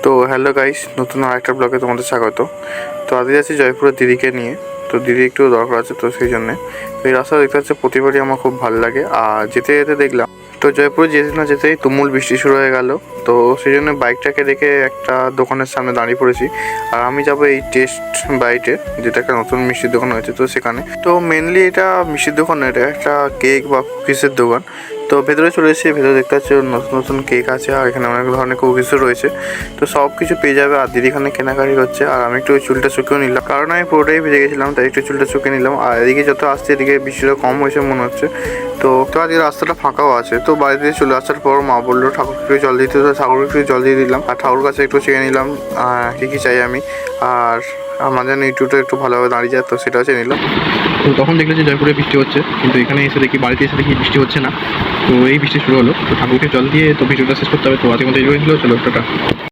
তো hello guys, নতুন আরেকটা ব্লগে তোমাদের স্বাগত। তো আজকে যাচ্ছি জয়পুরের দিদিকে নিয়ে। তো দিদি একটু দরকার আছে, তো সেই জন্যে এই রাস্তা দেখতে হচ্ছে প্রতিবারই আমার খুব ভালো লাগে। আর যেতে যেতে দেখলাম তো জয়পুরে যেতে না যেতেই তুমুল বৃষ্টি শুরু হয়ে গেল। তো সেই জন্য বাইকটাকে রেখে একটা দোকানের সামনে দাঁড়িয়ে পড়েছি। আর আমি যাবো এই টেস্ট বাইটে, যেটা একটা নতুন মিষ্টির দোকান হয়েছে, তো সেখানে। তো মেনলি এটা মিষ্টির দোকান না, এটা একটা কেক বা কুকিজের দোকান। তো ভেতরে চলে এসেছি, ভেতরে দেখতে পাচ্ছি নতুন নতুন কেক আছে, আর এখানে অনেক ধরনের কুকিজও রয়েছে। তো সব কিছু পেয়ে যাবে। আর দিদি এখানে কেনাকাটি করছে, আর আমি একটু চুলটা শুকিয়েও নিলাম, কারণ আমি পুরোটাই ভিজে গেছিলাম, তাই একটু চুলটা শুকিয়ে নিলাম। আর এদিকে যত আসছে এদিকে বৃষ্টিটা কম হয়েছে মনে হচ্ছে। তো আজকে রাস্তাটা ফাঁকাও আছে। তো বাড়িতে চলে আসার পর মা বললো ঠাকুরকে একটু জল দিতে, তো ঠাকুরকে একটু জল দিয়ে দিলাম। আর ঠাকুর কাছে একটু চেয়ে নিলাম কী কী চাই আমি। আর আমার যেন ইউটিউবটা একটু ভালোভাবে দাঁড়িয়ে যায়, তো সেটাও চেয়ে নিলাম। তো তখন দেখলে যে জয়পুরে বৃষ্টি হচ্ছে, কিন্তু এখানে এসে দেখি, বাড়িতে এসে দেখি বৃষ্টি হচ্ছে না। তো এই বৃষ্টি শুরু হলো, তো ঠাকুরকে জল দিয়ে তো ভিডিওটা শেষ করতে হবে। তো আজকের মতো এই ছিল, চলো টাটা।